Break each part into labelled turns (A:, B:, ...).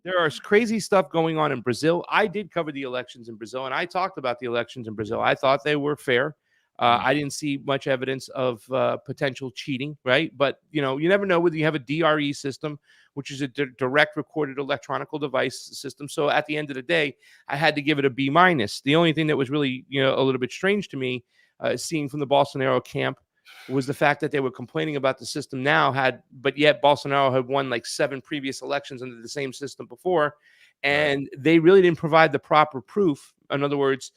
A: There are crazy stuff going on in Brazil. I did cover the elections in Brazil, and I talked about the elections in Brazil. I thought they were fair. I didn't see much evidence of potential cheating, right? But, you know, you never know whether you have a DRE system, which is a direct recorded electronical device system. So at the end of the day, I had to give it a B minus. The only thing that was really, you know, a little bit strange to me, seeing from the Bolsonaro camp, was the fact that they were complaining about the system now but yet Bolsonaro had won like 7 previous elections under the same system before. And they really didn't provide the proper proof. In other words,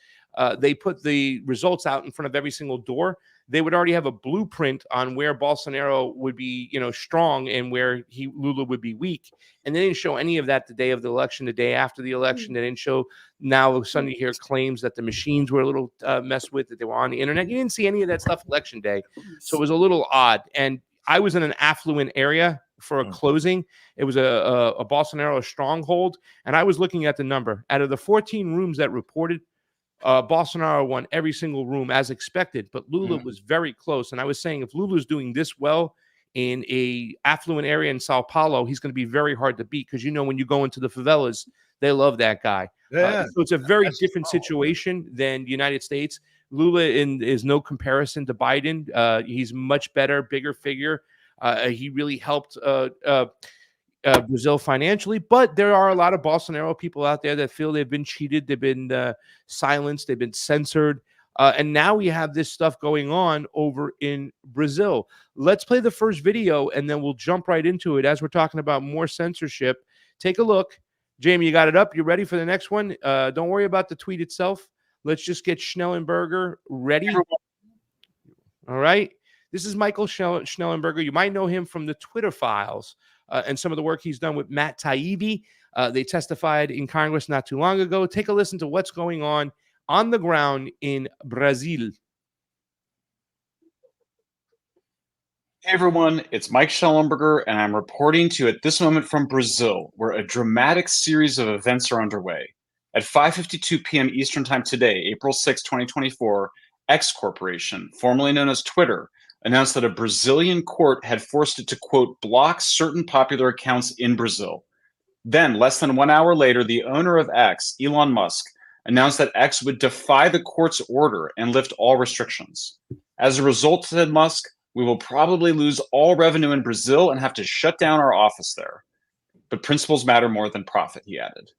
A: they put the results out in front of every single door. They would already have a blueprint on where Bolsonaro would be, you know, strong and where Lula would be weak. And they didn't show any of that the day of the election, the day after the election. They didn't show. Now suddenly you hear claims that the machines were a little messed with, that they were on the internet. You didn't see any of that stuff election day. So it was a little odd. And I was in an affluent area for a closing. It was a Bolsonaro stronghold. And I was looking at the number. Out of the 14 rooms that reported, Bolsonaro won every single room as expected, but Lula was very close. And I was saying, if Lula's doing this well in a affluent area in Sao Paulo, he's going to be very hard to beat, because, you know, when you go into the favelas, they love that guy. So it's a very different situation than the United States. Lula is no comparison to Biden. He's much better, bigger figure. He really helped Brazil financially, but there are a lot of Bolsonaro people out there that feel they've been cheated, they've been silenced, they've been censored, and now we have this stuff going on over in Brazil. Let's play the first video, and then we'll jump right into it as we're talking about more censorship. Take a look. Jamie, you got it up? You ready for the next one? Don't worry about the tweet itself. Let's just get Schnellenberger ready. All right. This is Michael Schnellenberger. You might know him from the Twitter files. And some of the work he's done with Matt Taibbi. They testified in Congress not too long ago. Take a listen to what's going on the ground in Brazil.
B: Hey everyone, it's Mike Schellenberger, and I'm reporting to you at this moment from Brazil, where a dramatic series of events are underway. At 5:52 p.m. Eastern Time today, April 6, 2024, X Corporation, formerly known as Twitter, announced that a Brazilian court had forced it to, quote, block certain popular accounts in Brazil. Then, less than 1 hour later, the owner of X, Elon Musk, announced that X would defy the court's order and lift all restrictions. As a result, said Musk, we will probably lose all revenue in Brazil and have to shut down our office there. But principles matter more than profit, he added.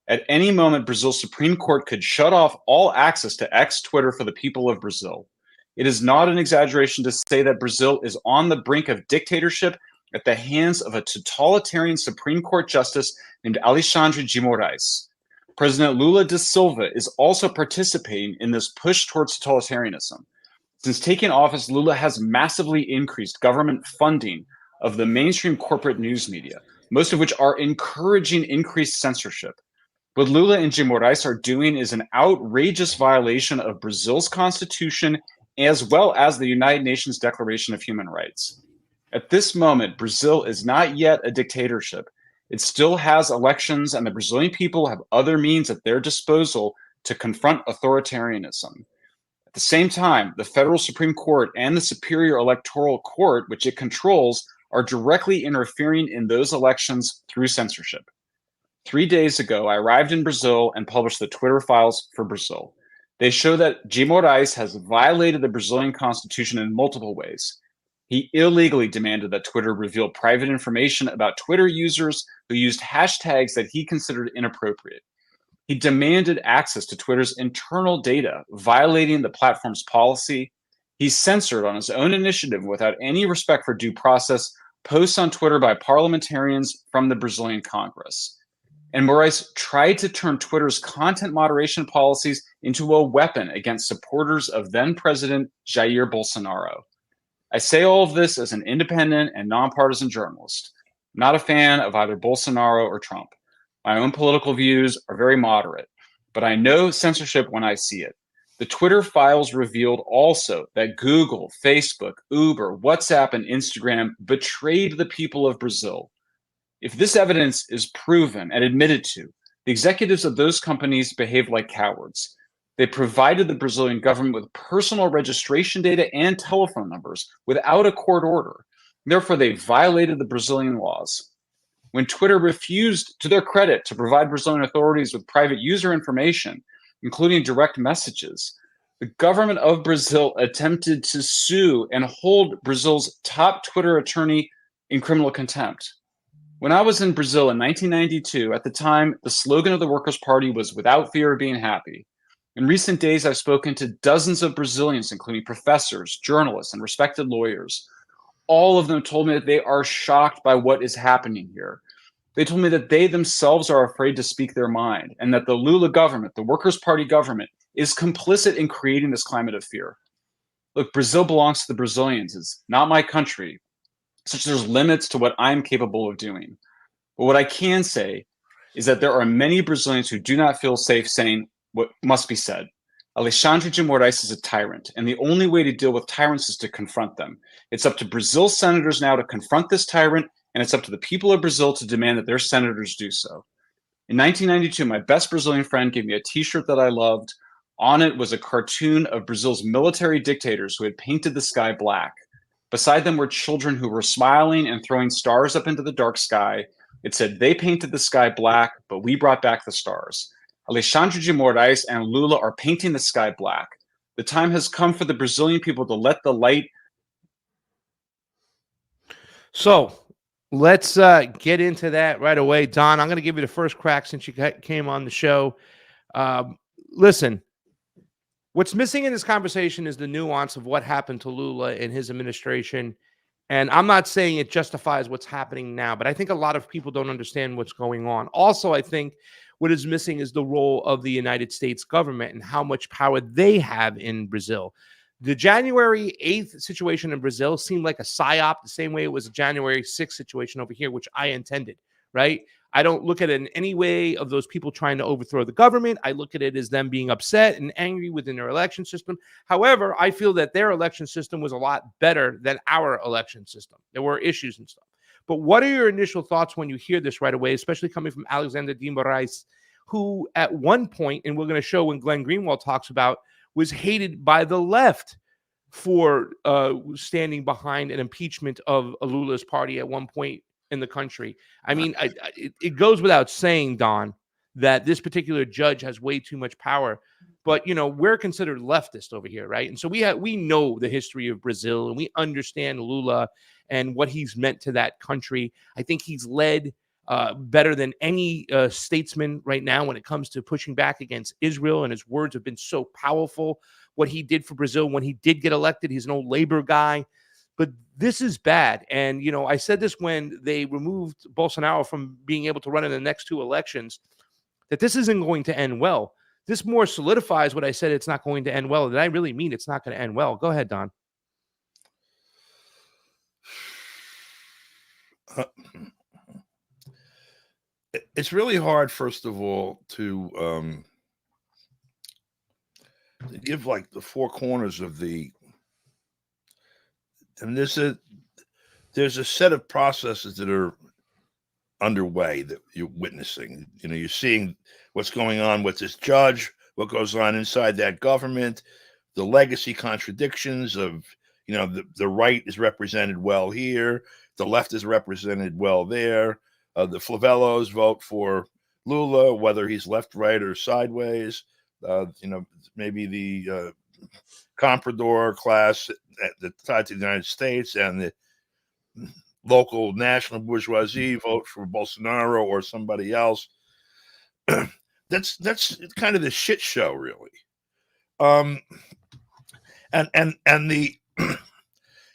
B: At any moment, Brazil's Supreme Court could shut off all access to X Twitter for the people of Brazil. It is not an exaggeration to say that Brazil is on the brink of dictatorship at the hands of a totalitarian Supreme Court justice named Alexandre de Moraes. President Lula da Silva is also participating in this push towards totalitarianism. Since taking office, Lula has massively increased government funding of the mainstream corporate news media, most of which are encouraging increased censorship. What Lula and de Moraes are doing is an outrageous violation of Brazil's constitution, as well as the United Nations Declaration of Human Rights. At this moment, Brazil is not yet a dictatorship. It still has elections, and the Brazilian people have other means at their disposal to confront authoritarianism. At the same time, the federal Supreme Court and the Superior Electoral Court, which it controls, are directly interfering in those elections through censorship. 3 days ago, I arrived in Brazil and published the Twitter files for Brazil. They show that de Moraes has violated the Brazilian constitution in multiple ways. He illegally demanded that Twitter reveal private information about Twitter users who used hashtags that he considered inappropriate. He demanded access to Twitter's internal data, violating the platform's policy. He censored on his own initiative, without any respect for due process, posts on Twitter by parliamentarians from the Brazilian Congress. And Moraes tried to turn Twitter's content moderation policies into a weapon against supporters of then-President Jair Bolsonaro. I say all of this as an independent and nonpartisan journalist. I'm not a fan of either Bolsonaro or Trump. My own political views are very moderate, but I know censorship when I see it. The Twitter files revealed also that Google, Facebook, Uber, WhatsApp, and Instagram betrayed the people of Brazil. If this evidence is proven and admitted to, the executives of those companies behaved like cowards. They provided the Brazilian government with personal registration data and telephone numbers without a court order. Therefore, they violated the Brazilian laws. when Twitter refused, to their credit, to provide Brazilian authorities with private user information, including direct messages, the government of Brazil attempted to sue and hold Brazil's top Twitter attorney in criminal contempt. When I was in Brazil in 1992, at the time, the slogan of the Workers' Party was "without fear of being happy." In recent days, I've spoken to dozens of Brazilians, including professors, journalists, and respected lawyers. All of them told me that they are shocked by what is happening here. They told me that they themselves are afraid to speak their mind, and that the Lula government, the Workers' Party government, is complicit in creating this climate of fear. Look, Brazil belongs to the Brazilians. It's not my country, such there's limits to what I'm capable of doing. But what I can say is that there are many Brazilians who do not feel safe saying what must be said. Alexandre de Moraes is a tyrant, and the only way to deal with tyrants is to confront them. It's up to Brazil's senators now to confront this tyrant, and it's up to the people of Brazil to demand that their senators do so. In 1992, my best Brazilian friend gave me a t-shirt that I loved. On it was a cartoon of Brazil's military dictators who had painted the sky black. Beside them were children who were smiling and throwing stars up into the dark sky. It said, "They painted the sky black, but we brought back the stars." Alexandre de Moraes and Lula are painting the sky black. The time has come for the Brazilian people to let the light.
A: So let's get into that right away. Don, I'm going to give you the first crack since you came on the show. Listen, what's missing in this conversation is the nuance of what happened to Lula and his administration. And I'm not saying it justifies what's happening now, but I think a lot of people don't understand what's going on. Also, I think what is missing is the role of the United States government and how much power they have in Brazil. The January 8th situation in Brazil seemed like a psyop, the same way it was a January 6th situation over here, which I intended, right? I don't look at it in any way of those people trying to overthrow the government. I look at it as them being upset and angry within their election system. However, I feel that their election system was a lot better than our election system. There were issues and stuff. But what are your initial thoughts when you hear this right away, especially coming from Alexandre de Moraes, who at one point, and we're going to show when Glenn Greenwald talks about, was hated by the left for standing behind an impeachment of Lula's party at one point in the country. I mean, it goes without saying, Don, that this particular judge has way too much power. But, you know, we're considered leftist over here, right? And so we know the history of Brazil, and we understand Lula and what he's meant to that country. I think he's led better than any statesman right now when it comes to pushing back against Israel, and his words have been so powerful. What he did for Brazil when he did get elected, he's an old labor guy. But this is bad. And, you know, I said this when they removed Bolsonaro from being able to run in the next two elections, that this isn't going to end well. This more solidifies what I said, it's not going to end well. Did I really mean it's not going to end well? Go ahead, Don.
C: It's really hard, first of all, to give like the four corners of the. And there's a set of processes that are underway that you're witnessing. You know, you're seeing what's going on with this judge, what goes on inside that government, the legacy contradictions of, you know, the right is represented well here, the left is represented well there. The Flavelos vote for Lula, whether he's left, right, or sideways. You know, maybe the comprador class that tied to the United States and the local national bourgeoisie vote for Bolsonaro or somebody else. That's kind of the shit show, really. And the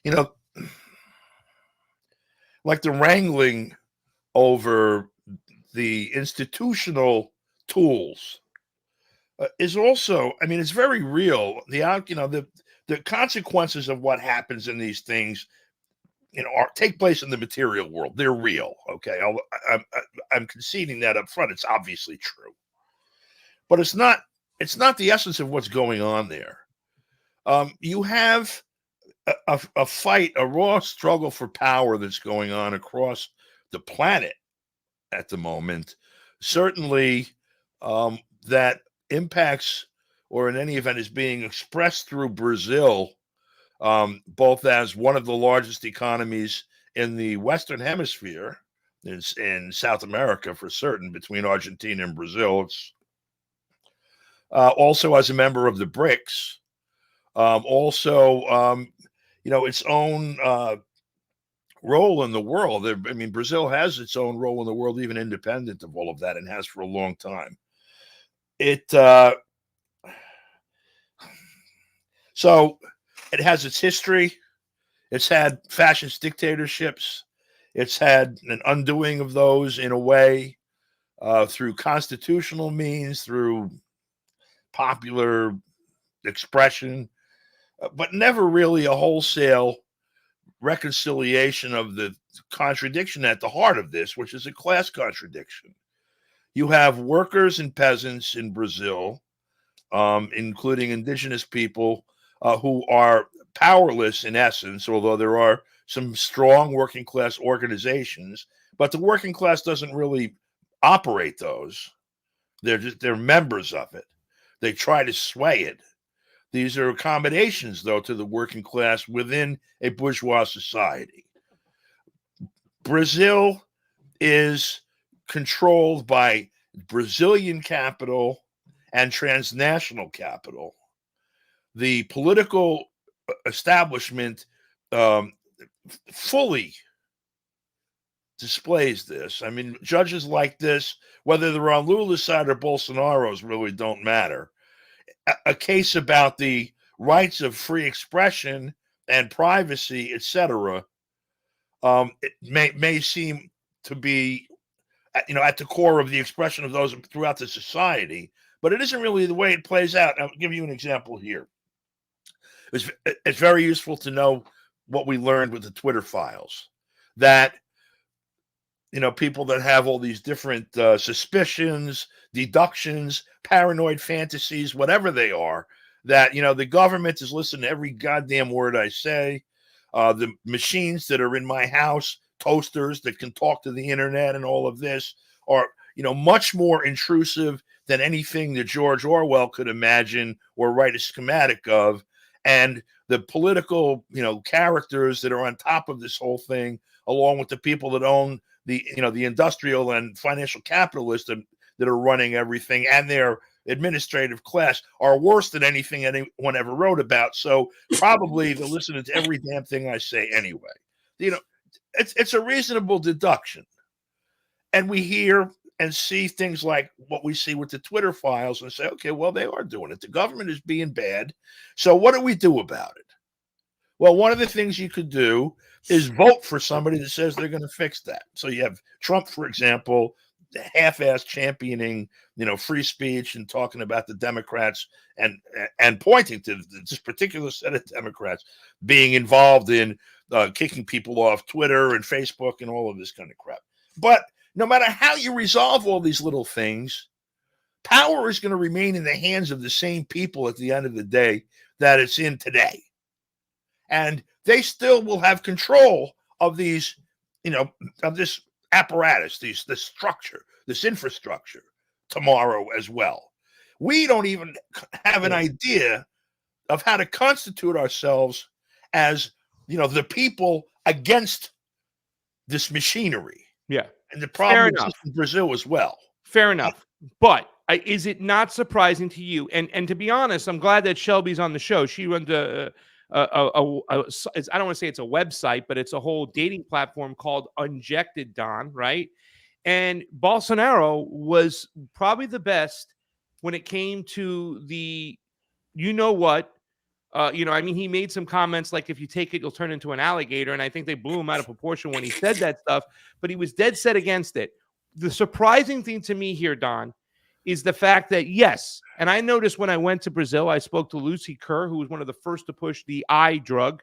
C: you know, like the wrangling over the institutional tools is also, I mean, it's very real. The consequences of what happens in these things, you know, take place in the material world. They're real. Okay, I'm conceding that up front. It's obviously true, but it's not the essence of what's going on there. You have a fight, a raw struggle for power that's going on across the planet at the moment. Certainly, that impacts, or in any event, is being expressed through Brazil, both as one of the largest economies in the Western Hemisphere, in South America for certain, between Argentina and Brazil. It's also as a member of the BRICS, its own role in the world. I mean, Brazil has its own role in the world, even independent of all of that, and has for a long time. So it has its history. It's had fascist dictatorships. It's had an undoing of those in a way, through constitutional means, through popular expression, but never really a wholesale reconciliation of the contradiction at the heart of this, which is a class contradiction. You have workers and peasants in Brazil, including indigenous people, who are powerless in essence, although there are some strong working class organizations, but the working class doesn't really operate those. They're members of it. They try to sway it. These are accommodations, though, to the working class within a bourgeois society. Brazil is controlled by Brazilian capital and transnational capital. The political establishment fully displays this. I mean, judges like this, whether they're on Lula's side or Bolsonaro's, really don't matter. A case about the rights of free expression and privacy, etc., it may seem to be, at the core of the expression of those throughout the society, but it isn't really the way it plays out. I'll give you an example here. It's very useful to know what we learned with the Twitter files, that people that have all these different suspicions, deductions, paranoid fantasies, whatever they are, that the government is listening to every goddamn word I say. The machines that are in my house, toasters that can talk to the internet and all of this, are much more intrusive than anything that George Orwell could imagine or write a schematic of. And the political, characters that are on top of this whole thing, along with the people that own the industrial and financial capitalists that are running everything, and their administrative class, are worse than anything anyone ever wrote about. So probably they're listening to every damn thing I say anyway. It's a reasonable deduction. And we hear and see things like what we see with the Twitter files and say, okay, well, they are doing it. The government is being bad. So what do we do about it? Well, one of the things you could do is vote for somebody that says they're going to fix that. So you have Trump, for example, half-ass championing, free speech and talking about the Democrats and pointing to this particular set of Democrats being involved in kicking people off Twitter and Facebook and all of this kind of crap. But no matter how you resolve all these little things, power is going to remain in the hands of the same people at the end of the day that it's in today. And they still will have control of these, of this apparatus, this structure, this infrastructure tomorrow as well. We don't even have an idea of how to constitute ourselves as, the people against this machinery.
A: Yeah.
C: And the problem exists in Brazil as well.
A: Fair enough. But is it not surprising to you? And to be honest, I'm glad that Shelby's on the show. She runs I don't want to say it's a website, but it's a whole dating platform called Unjected, Don, right? And Bolsonaro was probably the best when it came to the, he made some comments like, if you take it, you'll turn into an alligator. And I think they blew him out of proportion when he said that stuff, but he was dead set against it. The surprising thing to me here, Don, is the fact that, yes, and I noticed when I went to Brazil, I spoke to Lucy Kerr, who was one of the first to push the eye drug,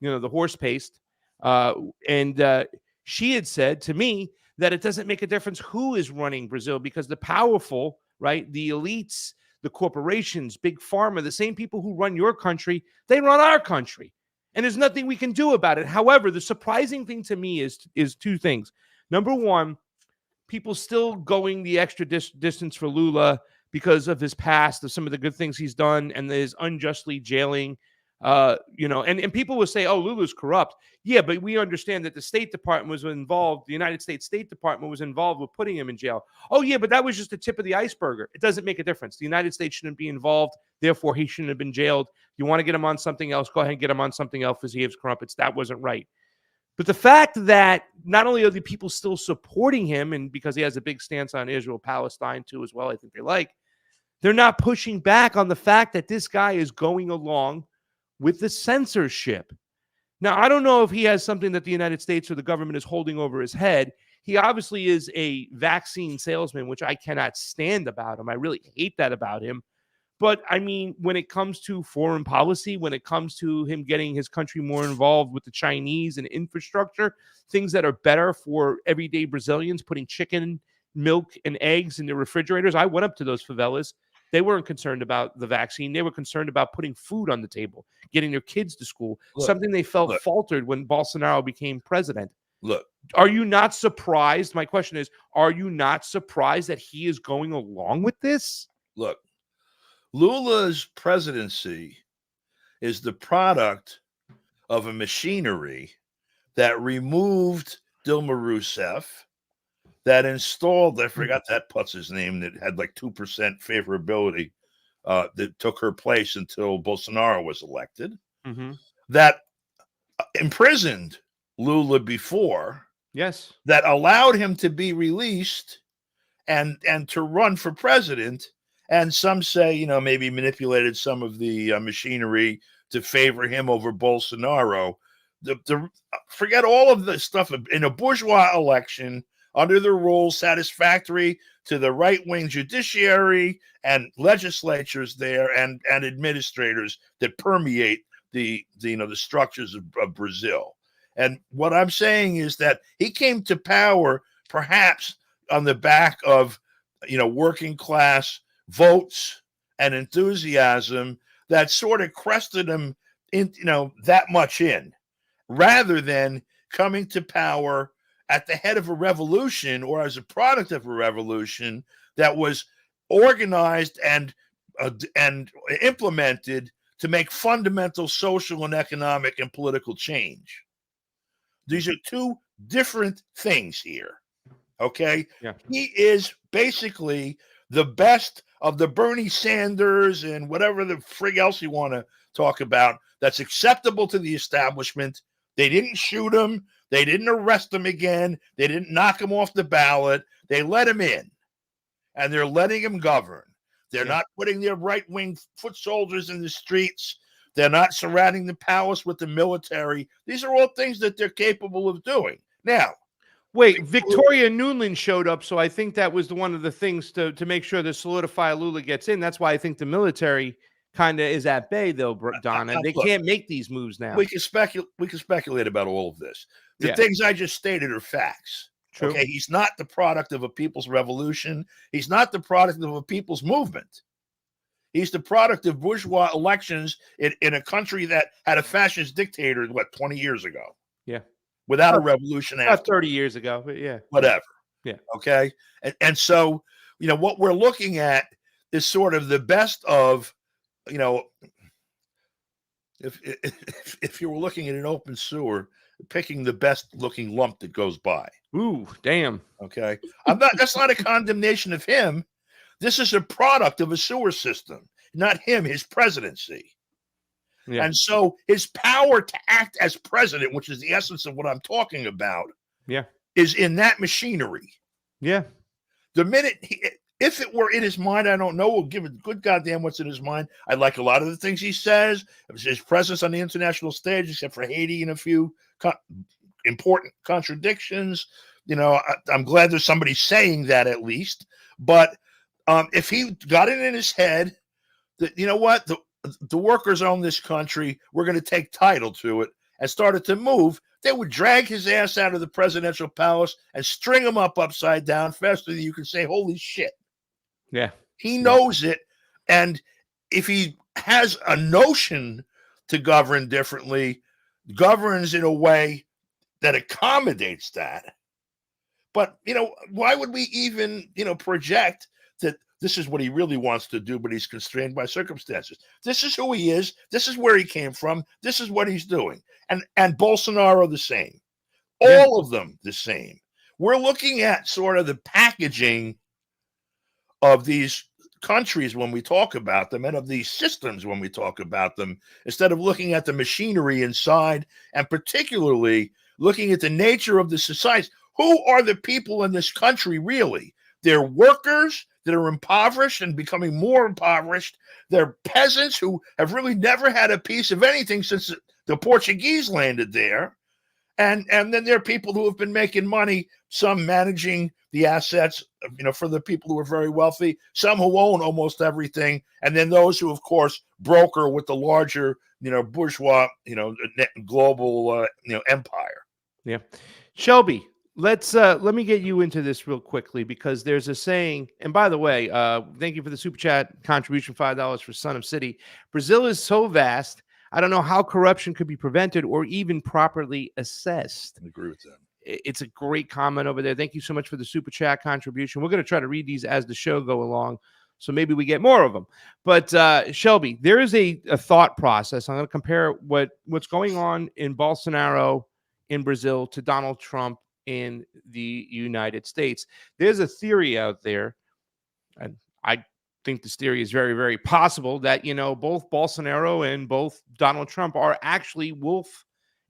A: the horse paste. And she had said to me that it doesn't make a difference who is running Brazil, because the powerful, right, the elites, the corporations, big pharma, the same people who run your country, they run our country. And there's nothing we can do about it. However, the surprising thing to me is two things. Number one, people still going the extra distance for Lula because of his past, of some of the good things he's done, and his unjustly jailing And people will say, oh, Lula's corrupt. Yeah, but we understand that the State Department was involved. The United States State Department was involved with putting him in jail. Oh, yeah, but that was just the tip of the iceberg. It doesn't make a difference. The United States shouldn't be involved. Therefore, he shouldn't have been jailed. You want to get him on something else, go ahead and get him on something else because he has crumpets. That wasn't right. But the fact that not only are the people still supporting him, and because he has a big stance on Israel, Palestine too, as well, I think they're not pushing back on the fact that this guy is going along with the censorship. Now, I don't know if he has something that the United States or the government is holding over his head. He obviously is a vaccine salesman, which I cannot stand about him. I really hate that about him. But I mean, when it comes to foreign policy, when it comes to him getting his country more involved with the Chinese and infrastructure, things that are better for everyday Brazilians, putting chicken, milk, and eggs in their refrigerators. I went up to those favelas. They weren't concerned about the vaccine. They were concerned about putting food on the table, getting their kids to school, something they felt faltered when Bolsonaro became president.
C: Look,
A: are you not surprised? My question is, are you not surprised that he is going along with this?
C: Look, Lula's presidency is the product of a machinery that removed Dilma Rousseff, that installed, I forgot that putz's name, that had like 2% favorability, that took her place until Bolsonaro was elected, that imprisoned Lula before,
A: yes,
C: that allowed him to be released and to run for president. And some say, maybe manipulated some of the machinery to favor him over Bolsonaro. Forget all of the stuff in a bourgeois election under the rules satisfactory to the right-wing judiciary and legislatures there and administrators that permeate the structures of Brazil. And what I'm saying is that he came to power perhaps on the back of working class votes and enthusiasm that sort of crested him in, that much in, rather than coming to power at the head of a revolution or as a product of a revolution that was organized and implemented to make fundamental social and economic and political change. These are two different things here. Okay?
A: Yeah.
C: He is basically the best of the Bernie Sanders and whatever the frig else you want to talk about that's acceptable to the establishment. They didn't shoot him. They didn't arrest him again. They didn't knock him off the ballot. They let him in, and they're letting him govern. They're not putting their right-wing foot soldiers in the streets. They're not surrounding the palace with the military. These are all things that they're capable of doing. Now,
A: wait, Victoria Nuland showed up, so I think that was one of the things to make sure to solidify Lula gets in. That's why I think the military kind of is at bay, though, Donna. They can't make these moves now.
C: We can speculate about all of this. The things I just stated are facts.
A: True.
C: Okay, he's not the product of a people's revolution. He's not the product of a people's movement. He's the product of bourgeois elections in a country that had a fascist dictator, 20 years ago?
A: Yeah.
C: Without a revolution after.
A: About 30 years ago, but yeah.
C: Whatever.
A: Yeah.
C: Okay. And so, what we're looking at is sort of the best of, if you were looking at an open sewer, picking the best looking lump that goes by.
A: Ooh, damn.
C: Okay. That's not a condemnation of him. This is a product of a sewer system, not him, his presidency. Yeah. And so his power to act as president, which is the essence of what I'm talking about, is in that machinery.
A: Yeah.
C: The minute if it were in his mind, I don't know. We'll give a good goddamn what's in his mind. I like a lot of the things he says. His presence on the international stage, except for Haiti and a few important contradictions. I'm glad there's somebody saying that at least. But if he got it in his head that, the workers own this country, we're going to take title to it, and started to move, they would drag his ass out of the presidential palace and string him up upside down faster than you can say, holy shit.
A: Yeah.
C: He knows it. And if he has a notion to govern differently, governs in a way that accommodates that. But, why would we even, project that this is what he really wants to do, but he's constrained by circumstances. This is who he is. This is where he came from. This is what he's doing. And Bolsonaro the same. All of them the same. We're looking at sort of the packaging of these countries when we talk about them, and of these systems when we talk about them, instead of looking at the machinery inside, and particularly looking at the nature of the society. Who are the people in this country really? They're workers that are impoverished and becoming more impoverished. They're peasants who have really never had a piece of anything since the Portuguese landed there. And then there are people who have been making money, some managing the assets, for the people who are very wealthy, some who own almost everything, and then those who, of course, broker with the larger, bourgeois, global, empire.
A: Yeah. Shelby, let me get you into this real quickly, because there's a saying, and by the way, thank you for the super chat contribution, $5 for Son of City. Brazil is so vast, I don't know how corruption could be prevented or even properly assessed.
C: I agree with that.
A: It's a great comment over there. Thank you so much for the super chat contribution. We're going to try to read these as the show go along, so maybe we get more of them. But Shelby, there is a thought process. I'm going to compare what's going on in Bolsonaro in Brazil to Donald Trump in the United States. There's a theory out there, and I think this theory is very, very possible, that both Bolsonaro and both Donald Trump are actually wolf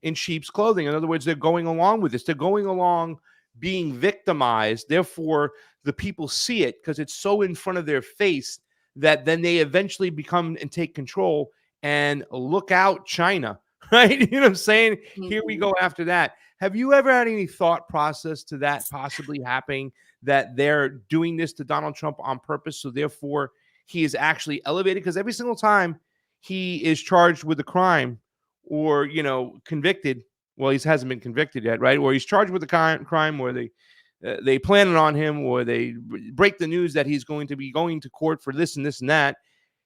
A: in sheep's clothing. In other words, they're going along with this. They're going along being victimized. Therefore, the people see it because it's so in front of their face that then they eventually become and take control and look out China, right? You know what I'm saying? Mm-hmm. Here we go after that. Have you ever had any thought process to that possibly happening, that they're doing this to Donald Trump on purpose, so therefore he is actually elevated? Because every single time he is charged with a crime or, convicted, well, he hasn't been convicted yet, right? Or he's charged with a crime where they plan it on him, or they break the news that he's going to be going to court for this and this and that,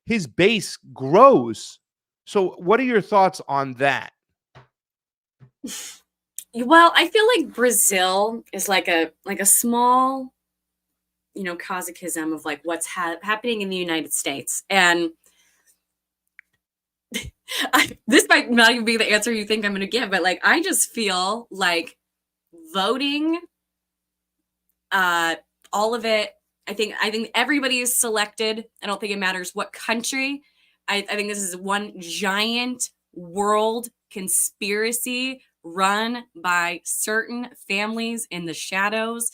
A: his base grows. So what are your thoughts on that?
D: Well, I feel like Brazil is like a small, cosichism of like what's happening in the United States. And this might not even be the answer you think I'm going to give, but I just feel like voting, all of it. I think everybody is selected. I don't think it matters what country. I think this is one giant world conspiracy run by certain families in the shadows.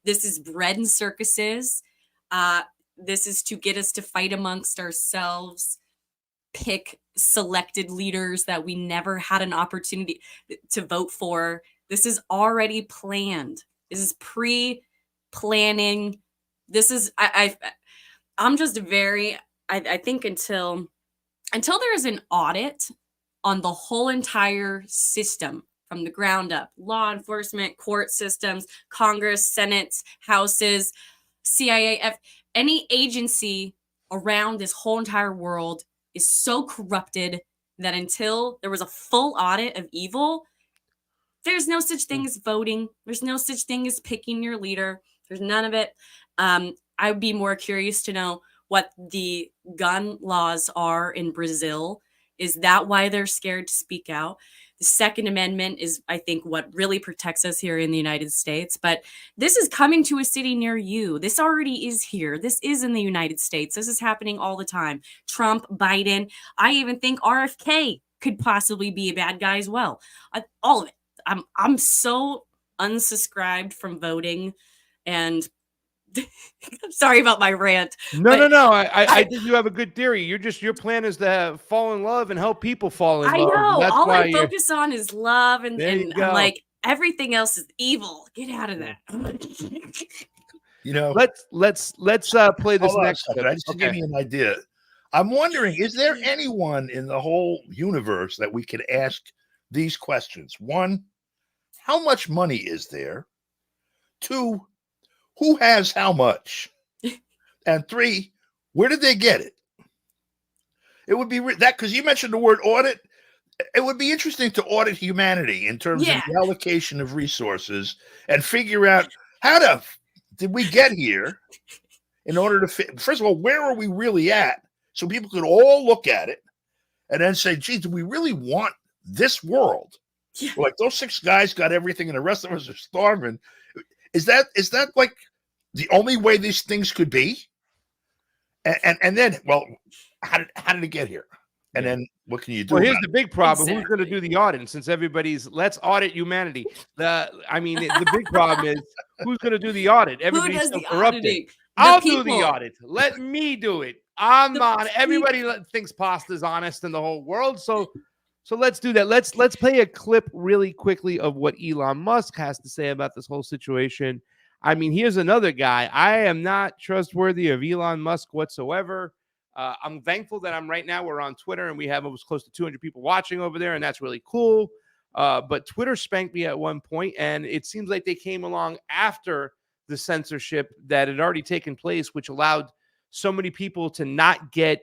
D: This is bread and circuses. This is to get us to fight amongst ourselves, pick selected leaders that we never had an opportunity to vote for. This is already planned. This is pre-planning. This is, I'm just very, I think until there is an audit on the whole entire system from the ground up, law enforcement, court systems, Congress, Senates, Houses, CIA, any agency around this whole entire world is so corrupted that until there was a full audit of evil, there's no such thing as voting. There's no such thing as picking your leader. There's none of it. I would be more curious to know what the gun laws are in Brazil. Is that why they're scared to speak out? The Second Amendment is, I think, what really protects us here in the United States. But this is coming to a city near you. This already is here. This is in the United States. This is happening all the time. Trump, Biden. I even think RFK could possibly be a bad guy as well. All of it. I'm so unsubscribed from voting, and I'm sorry about my rant.
A: No. I think you have a good theory. Your plan is to fall in love and help people fall in love.
D: I know.
A: That's
D: all
A: why
D: I focus on is love, and I'm like, everything else is evil. Get out of that.
A: Let's play this next.
C: I just gave you an idea. I'm wondering, is there anyone in the whole universe that we could ask these questions? 1, how much money is there? 2, who has how much? And 3, where did they get it? It would be that, because you mentioned the word audit. It would be interesting to audit humanity in terms of the allocation of resources and figure out how did we get here? in order to fit. First of all, where are we really at? So people could all look at it and then say, gee, do we really want this world?
D: Yeah.
C: Like those 6 guys got everything and the rest of us are starving. Is that like the only way these things could be? And then, well, how did it get here? And then what can you do?
A: Well, here's the big problem.
D: Exactly.
A: Who's going to do the audit? And since everybody's let's audit humanity. The big problem is who's going to do the audit?
D: Who
A: Everybody's
D: does
A: so
D: the
A: corrupted.
D: auditing?
A: I'll
D: The
A: do the
D: people.
A: audit. Let me do it. I'm
D: The
A: on. Everybody thinks pasta's honest in the whole world. So let's do that. Let's play a clip really quickly of what Elon Musk has to say about this whole situation. I mean, here's another guy. I am not trustworthy of Elon Musk whatsoever. I'm thankful that we're on Twitter and we have almost close to 200 people watching over there, and that's really cool. But Twitter spanked me at one point, and it seems like they came along after the censorship that had already taken place, which allowed so many people to not get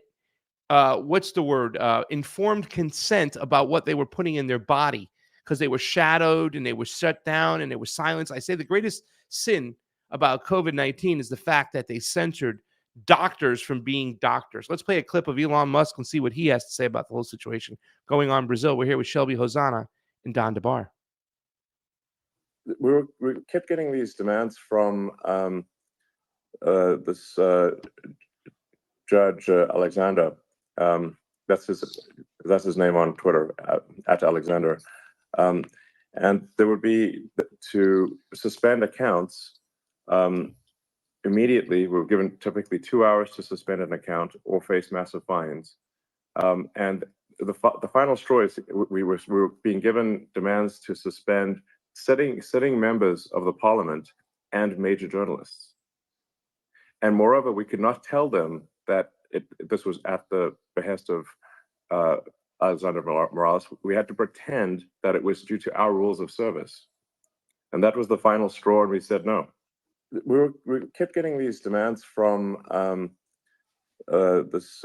A: informed consent about what they were putting in their body, because they were shadowed and they were shut down and they were silenced. I say the greatest sin about COVID-19 is the fact that they censored doctors from being doctors. Let's play a clip of Elon Musk and see what he has to say about the whole situation going on in Brazil. We're here with Shelby Hosana and Don Debar.
E: We kept getting these demands from this Judge Alexander. That's his name on Twitter, at Alexander. And there would be to suspend accounts immediately. We were given typically 2 hours to suspend an account or face massive fines. And the final straw is we were being given demands to suspend sitting members of the parliament and major journalists. And moreover, we could not tell them that this was at the behest of Alexander Morales. We had to pretend that it was due to our rules of service. And that was the final straw, and we said no. We kept getting these demands from this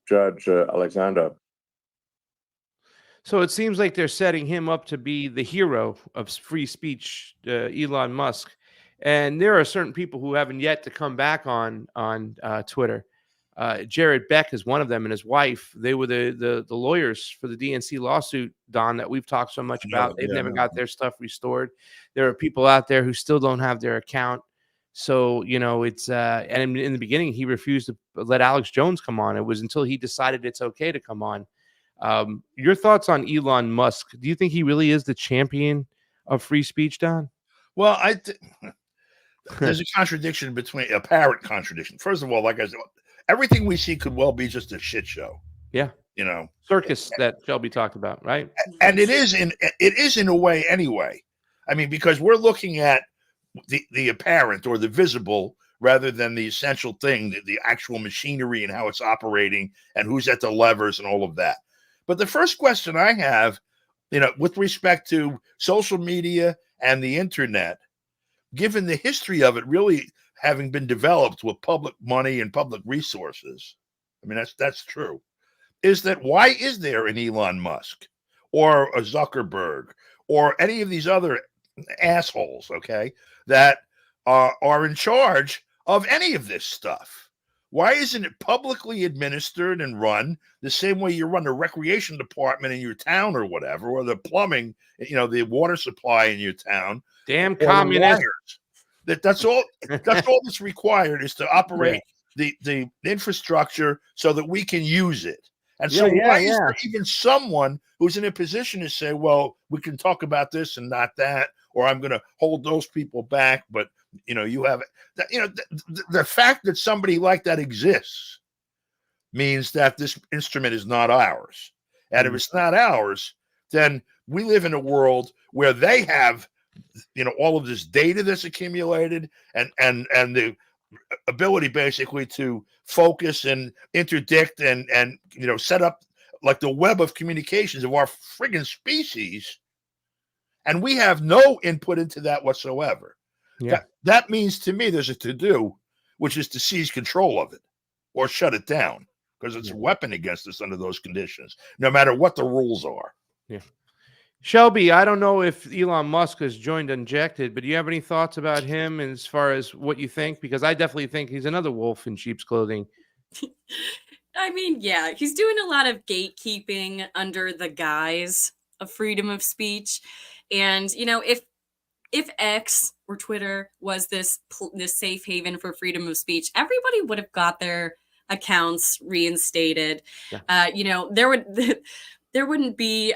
E: Judge Alexander.
A: So it seems like they're setting him up to be the hero of free speech, Elon Musk. And there are certain people who haven't yet to come back on Twitter. Jared Beck is one of them, and his wife. They were the lawyers for the DNC lawsuit, Don, that we've talked so much about. They've never got their stuff restored. There are people out there who still don't have their account. So, it's and in the beginning, he refused to let Alex Jones come on. It was until he decided it's okay to come on. Your thoughts on Elon Musk? Do you think he really is the champion of free speech, Don?
C: Well, there's a apparent contradiction. First of all, like I said, everything we see could well be just a shit show.
A: Yeah. Circus that Shelby talked about, right?
C: And it is in a way anyway. I mean, because we're looking at the apparent or the visible rather than the essential thing, the actual machinery and how it's operating and who's at the levers and all of that. But the first question I have, with respect to social media and the internet, given the history of it really having been developed with public money and public resources, I mean, that's true, is that why is there an Elon Musk or a Zuckerberg or any of these other assholes, okay, that are in charge of any of this stuff? Why isn't it publicly administered and run the same way you run the recreation department in your town or whatever, or the plumbing, the water supply in your town?
A: Damn communist.
C: That's all that's required is to operate the infrastructure so that we can use it. And so why is there even someone who's in a position to say, well, we can talk about this and not that, or I'm going to hold those people back, but you have the fact that somebody like that exists means that this instrument is not ours. And if it's not ours, then we live in a world where they have all of this data that's accumulated and the ability basically to focus and interdict and set up like the web of communications of our friggin' species. And we have no input into that whatsoever.
A: Yeah.
C: That means to me there's a to-do, which is to seize control of it or shut it down, because it's a weapon against us under those conditions, no matter what the rules are.
A: Yeah. Shelby, I don't know if Elon Musk has joined Injected, but do you have any thoughts about him and as far as what you think? Because I definitely think he's another wolf in sheep's clothing.
D: I mean, yeah, he's doing a lot of gatekeeping under the guise of freedom of speech. And, you know, if X or Twitter was this safe haven for freedom of speech, everybody would have got their accounts reinstated.
A: Yeah.
D: You know, there wouldn't be.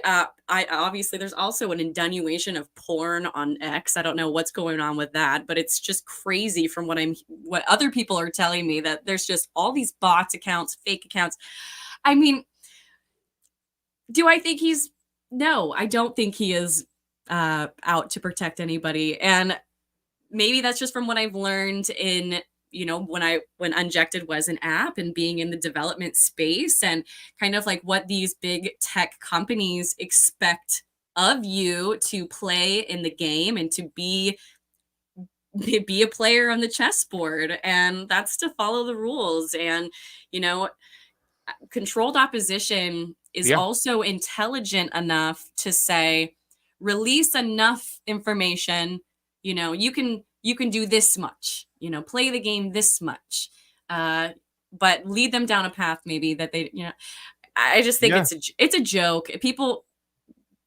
D: Obviously, there's also an insinuation of porn on X. I don't know what's going on with that, but it's just crazy from what other people are telling me, that there's just all these bots accounts, fake accounts. I mean, do I think he's? No, I don't think he is out to protect anybody. And maybe that's just from what I've learned in, you know, when Injected was an app and being in the development space, and kind of like what these big tech companies expect of you to play in the game and to be a player on the chessboard. And that's to follow the rules. And, you know, controlled opposition is also intelligent enough to say, release enough information, you know, you can do this much, you know, play the game this much, but lead them down a path maybe that they, you know, I just think it's a joke. People,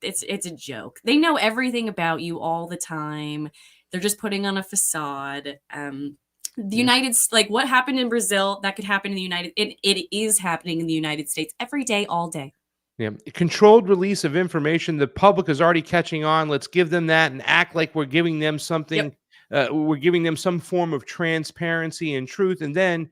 D: it's a joke. They know everything about you all the time. They're just putting on a facade. The United, like what happened in Brazil, that could happen in the it is happening in the United States every day, all day.
A: Yeah. Controlled release of information. The public is already catching on. Let's give them that and act like we're giving them something. We're giving them some form of transparency and truth, and then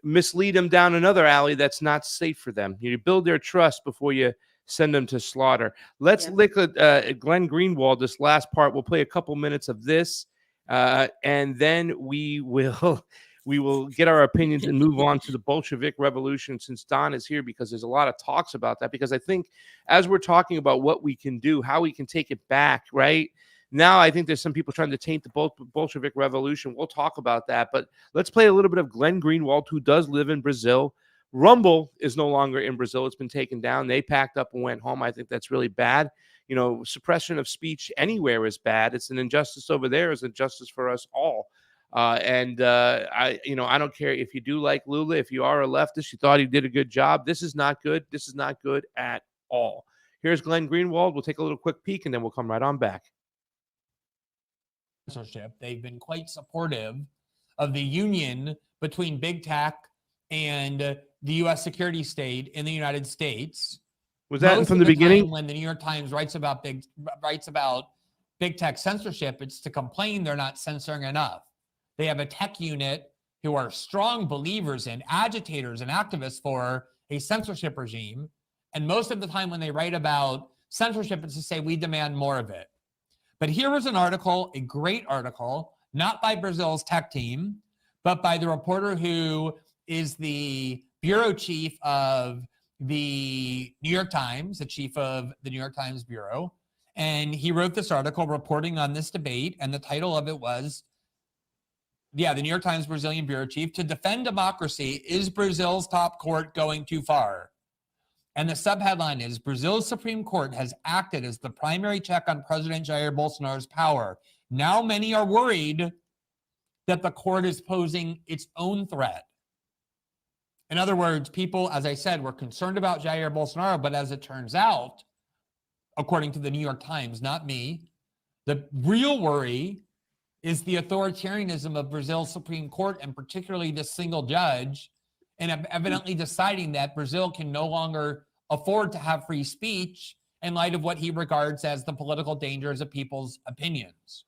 A: mislead them down another alley that's not safe for them. You build their trust before you send them to slaughter. Let's look at Glenn Greenwald, this last part. We'll play a couple minutes of this. And then we will get our opinions and move on to the Bolshevik Revolution, since Don is here, because there's a lot of talks about that. Because I think as we're talking about what we can do, how we can take it back, right? Now, I think there's some people trying to taint the Bolshevik Revolution. We'll talk about that. But let's play a little bit of Glenn Greenwald, who does live in Brazil. Rumble is no longer in Brazil. It's been taken down. They packed up and went home. I think that's really bad. You know, suppression of speech anywhere is bad. It's an injustice over there. It's an injustice for us all. I don't care if you do like Lula, if you are a leftist, you thought he did a good job. This is not good. This is not good at all. Here's Glenn Greenwald. We'll take a little quick peek, and then we'll come right on back.
F: Censorship. They've been quite supportive of the union between big tech and the U.S. security state in the United States.
A: Was that from the beginning?
F: When the New York Times writes about big tech censorship, it's to complain they're not censoring enough. They have a tech unit who are strong believers and agitators and activists for a censorship regime. And most of the time when they write about censorship, it's to say we demand more of it. But here was an article, a great article, not by Brazil's tech team, but by the reporter who is the bureau chief of the New York Times, the chief of the New York Times Bureau. And he wrote this article reporting on this debate. And the title of it was, the New York Times Brazilian bureau chief, to defend democracy, is Brazil's top court going too far? And the subheadline is, Brazil's Supreme Court has acted as the primary check on President Jair Bolsonaro's power. Now many are worried that the court is posing its own threat. In other words, people, as I said, were concerned about Jair Bolsonaro, but as it turns out, according to the New York Times, not me, the real worry is the authoritarianism of Brazil's Supreme Court, and particularly this single judge, and evidently deciding that Brazil can no longer afford to have free speech in light of what he regards as the political dangers of people's opinions.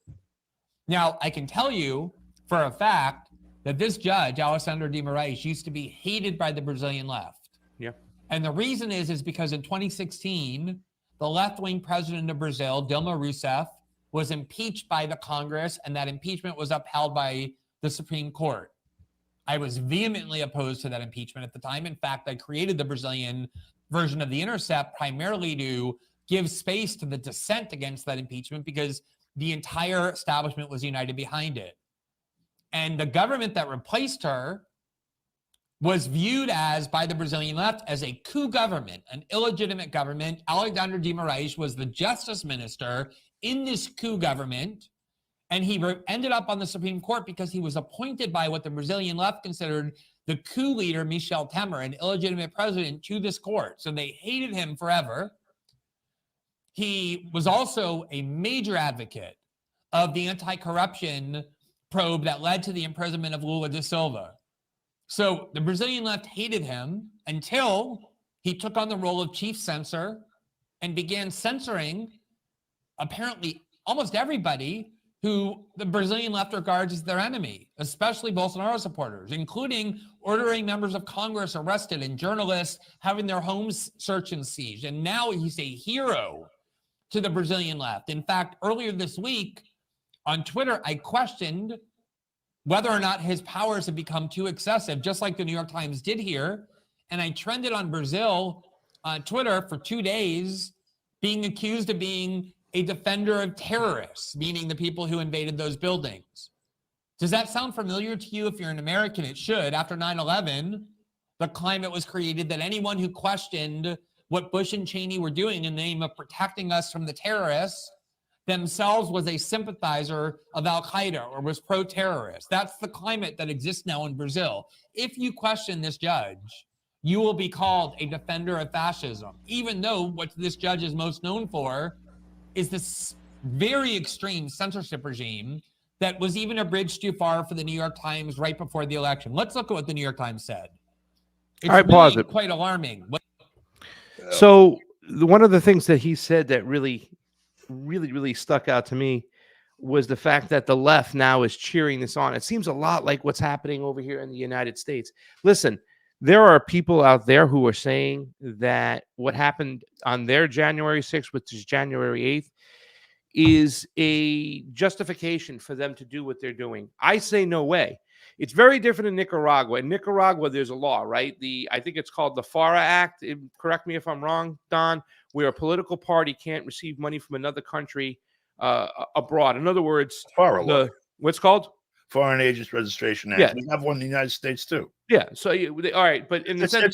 F: Now, I can tell you for a fact that this judge, Alessandro de Moraes, used to be hated by the Brazilian left.
A: Yeah.
F: And the reason is because in 2016, the left-wing president of Brazil, Dilma Rousseff, was impeached by the Congress, and that impeachment was upheld by the Supreme Court. I was vehemently opposed to that impeachment at the time. In fact, I created the Brazilian version of The Intercept primarily to give space to the dissent against that impeachment, because the entire establishment was united behind it. And the government that replaced her was viewed as, by the Brazilian left, as a coup government, an illegitimate government. Alexandre de Moraes was the justice minister in this coup government, and he ended up on the Supreme Court because he was appointed by what the Brazilian left considered the coup leader, Michel Temer, an illegitimate president, to this court. So they hated him forever. He was also a major advocate of the anti-corruption probe that led to the imprisonment of Lula da Silva. So the Brazilian left hated him until he took on the role of chief censor and began censoring apparently almost everybody who the Brazilian left regards as their enemy, especially Bolsonaro supporters, including ordering members of Congress arrested and journalists having their homes searched and seized. And now he's a hero to the Brazilian left. In fact, earlier this week on Twitter, I questioned whether or not his powers have become too excessive, just like the New York Times did here. And I trended on Brazil on Twitter for 2 days, being accused of being a defender of terrorists, meaning the people who invaded those buildings. Does that sound familiar to you? If you're an American, it should. After 9/11, the climate was created that anyone who questioned what Bush and Cheney were doing in the name of protecting us from the terrorists themselves was a sympathizer of Al-Qaeda or was pro-terrorist. That's the climate that exists now in Brazil. If you question this judge, you will be called a defender of fascism, even though what this judge is most known for is this very extreme censorship regime that was even a bridge too far for the New York Times right before the election. Let's look at what the New York Times said. It's
A: All right, pause it.
F: quite alarming.
A: So one of the things that he said that really stuck out to me was the fact that the left now is cheering this on. It seems a lot like what's happening over here in the United States. Listen, there are people out there who are saying that what happened on their January 6th, which is January 8th, is a justification for them to do what they're doing. I say no way. It's very different in Nicaragua. In Nicaragua, there's a law, right? I think it's called the FARA Act. Correct me if I'm wrong, Don, where a political party can't receive money from another country abroad. In other words,
C: FARA law.
A: What's called?
C: Foreign Agents Registration Act.
A: Yeah.
C: We have one in the United States too.
A: Yeah. So, all right, but in the sense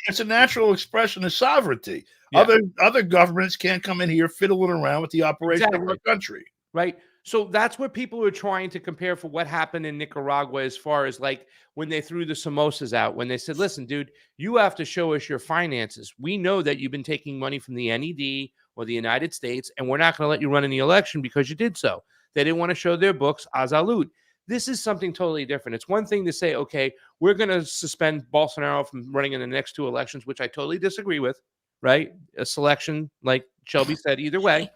C: it's a natural expression of sovereignty.
A: Yeah.
C: Other governments can't come in here fiddling around with the operation of our country.
A: Right. So that's what people are trying to compare for what happened in Nicaragua, as far as like when they threw the samosas out, when they said, listen, dude, you have to show us your finances. We know that you've been taking money from the NED or the United States, and we're not going to let you run in the election because you did so. They didn't want to show their books a salud. This is something totally different. It's one thing to say, okay, we're going to suspend Bolsonaro from running in the next 2 elections, which I totally disagree with, right? A selection, like Shelby said, either way,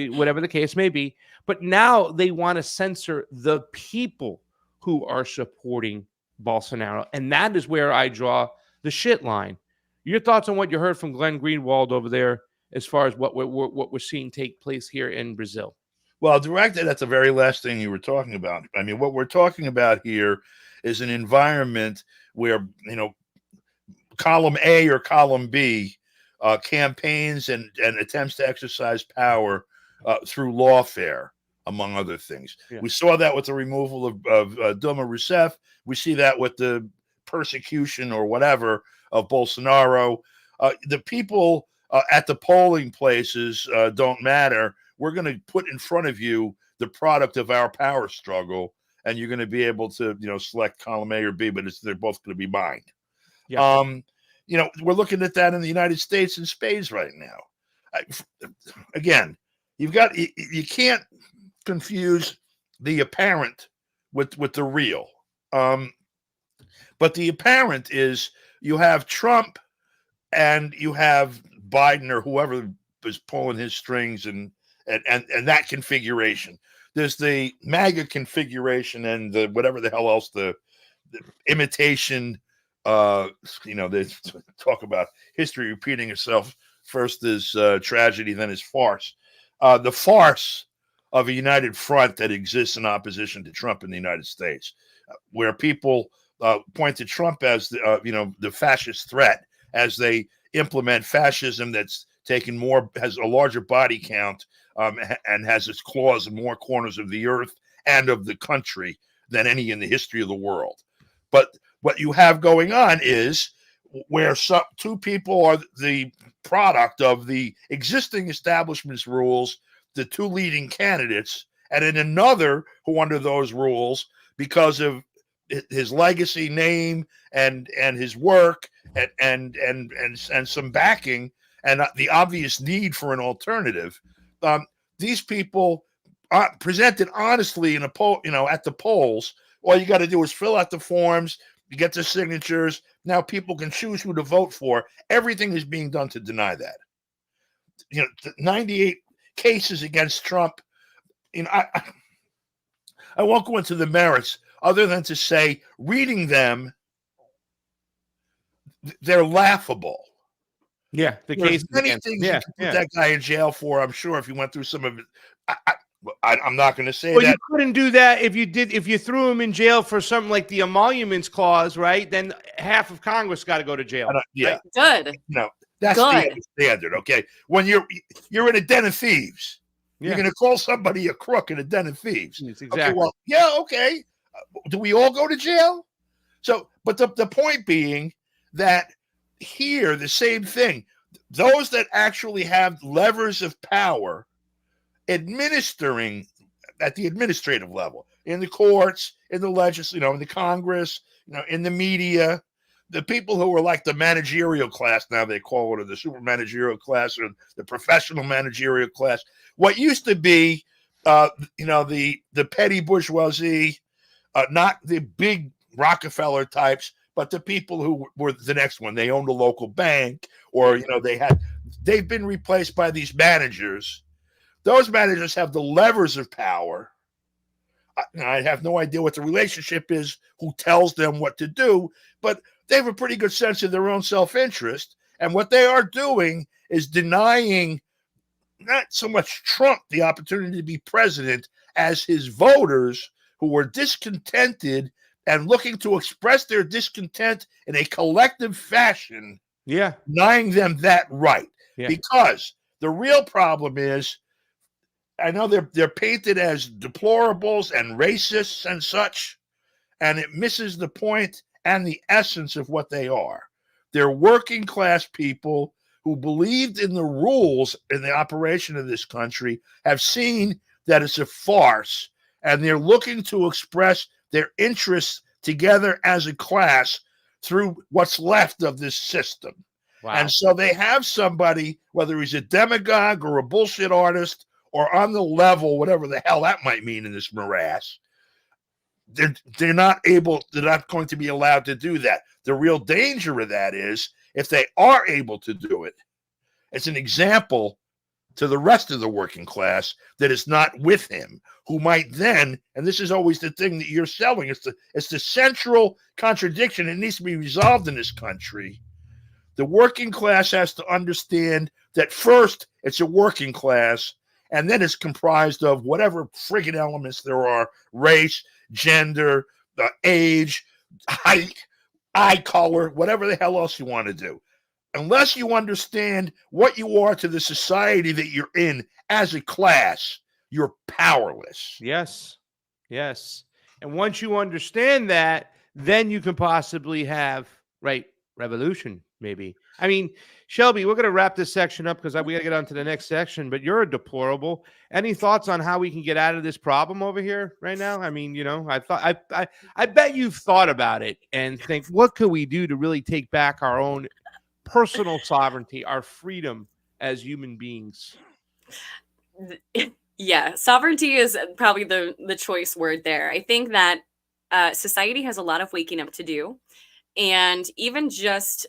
A: whatever the case may be. But now they want to censor the people who are supporting Bolsonaro. And that is where I draw the shit line. Your thoughts on what you heard from Glenn Greenwald over there as far as what we're seeing take place here in Brazil?
C: Well, directed, that's the very last thing you were talking about. I mean, what we're talking about here is an environment where, column A or column B, campaigns and attempts to exercise power through lawfare, among other things. Yeah. We saw that with the removal of Dilma Rousseff. We see that with the persecution or whatever of Bolsonaro. The people at the polling places don't matter. We're going to put in front of you the product of our power struggle, and you're going to be able to, select column A or B, but they're both going to be mine. Yeah. We're looking at that in the United States in spades right now. Again, you can't confuse the apparent with the real. But the apparent is you have Trump and you have Biden or whoever is pulling his strings and that configuration. There's the MAGA configuration and the whatever the hell else, the imitation. They talk about history repeating itself. First is tragedy, then is farce. The farce of a united front that exists in opposition to Trump in the United States, where people point to Trump as the fascist threat as they implement fascism that's has a larger body count and has its claws in more corners of the earth and of the country than any in the history of the world. But what you have going on is where two people are the product of the existing establishment's rules, the two leading candidates, and then another who under those rules, because of his legacy, name, and his work, and some backing, and the obvious need for an alternative. These people are presented honestly in a poll, at the polls. All you got to do is fill out the forms, you get the signatures. Now people can choose who to vote for. Everything is being done to deny that. 98 cases against Trump. I won't go into the merits other than to say, reading them, they're laughable.
A: Yeah, the
C: There's
A: case.
C: many things you can put that guy in jail for. I'm sure if you went through some of it. I'm not going to say
A: well,
C: that.
A: You couldn't do that if you threw him in jail for something like the emoluments clause, right? Then half of Congress got to go to jail.
C: Yeah,
A: right?
D: Good.
C: That's
D: Good.
C: the standard. Okay, when you're in a den of thieves, you're going to call somebody a crook in a den of thieves.
A: Exactly.
C: Okay, well, yeah, okay. Do we all go to jail? So, but the point being that here the same thing. Those that actually have levers of power administering at the administrative level, in the courts, in the legislature, in the Congress, in the media, the people who are like the managerial class, now they call it, or the super managerial class, or the professional managerial class. What used to be, the petty bourgeoisie, not the big Rockefeller types, but the people who were the next one. They owned a local bank, or they've been replaced by these managers. Those managers have the levers of power. I have no idea what the relationship is, who tells them what to do, but they have a pretty good sense of their own self-interest. And what they are doing is denying not so much Trump the opportunity to be president as his voters who were discontented and looking to express their discontent in a collective fashion, denying them that right. Yeah. Because the real problem is, I know they're painted as deplorables and racists and such, and it misses the point and the essence of what they are. They're working class people who believed in the rules in the operation of this country, have seen that it's a farce, and they're looking to express their interests together as a class through what's left of this system. Wow. And so they have somebody, whether he's a demagogue or a bullshit artist, or on the level, whatever the hell that might mean in this morass, they're not going to be allowed to do that. The real danger of that is, if they are able to do it, it's an example to the rest of the working class that is not with him, who might then, and this is always the thing that you're selling, it's the central contradiction. It needs to be resolved in this country. The working class has to understand that first, it's a working class, and then it's comprised of whatever friggin' elements there are: race, gender, age, height, eye color, whatever the hell else you want to do. Unless you understand what you are to the society that you're in as a class, you're powerless.
A: Yes. And once you understand that, then you can possibly have, revolution, maybe. I mean, Shelby, we're going to wrap this section up because we got to get on to the next section, but you're a deplorable. Any thoughts on how we can get out of this problem over here right now? I mean, I bet you've thought about it and think, what could we do to really take back our own personal sovereignty, our freedom as human beings?
D: Yeah, sovereignty is probably the choice word there. I think that society has a lot of waking up to do, and even just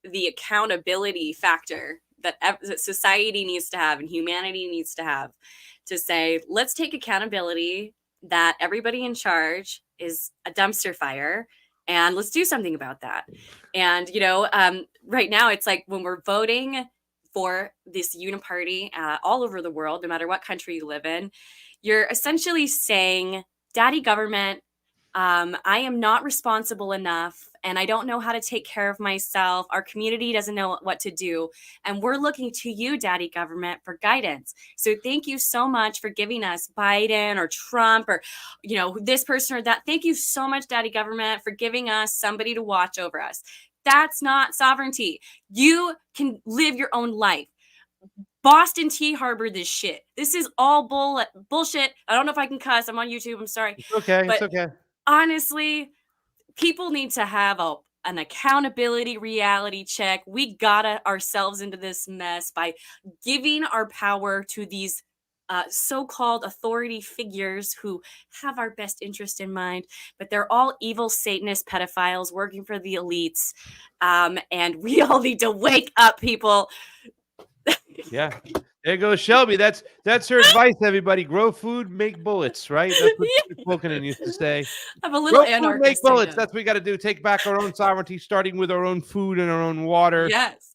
D: the accountability factor that society needs to have and humanity needs to have, to say, let's take accountability that everybody in charge is a dumpster fire, and let's do something about that. And, right now it's like when we're voting for this uniparty all over the world, no matter what country you live in, you're essentially saying, daddy government, I am not responsible enough, and I don't know how to take care of myself. Our community doesn't know what to do. And we're looking to you, Daddy Government, for guidance. So thank you so much for giving us Biden or Trump or, this person or that. Thank you so much, Daddy Government, for giving us somebody to watch over us. That's not sovereignty. You can live your own life. Boston Tea Harbor this shit. This is all bullshit. I don't know if I can cuss. I'm on YouTube. I'm sorry.
A: It's okay.
D: But
A: It's okay.
D: honestly, people need to have an accountability reality check. We got ourselves into this mess by giving our power to these so-called authority figures who have our best interest in mind, but they're all evil Satanist pedophiles working for the elites. And we all need to wake up, people.
A: Yeah. There goes Shelby. That's her advice, everybody. Grow food, make bullets, right? That's what Wilkening used to say.
D: I'm a little
A: Grow food, make
D: anarchist.
A: bullets. That's what we got to do. Take back our own sovereignty, starting with our own food and our own water.
D: Yes.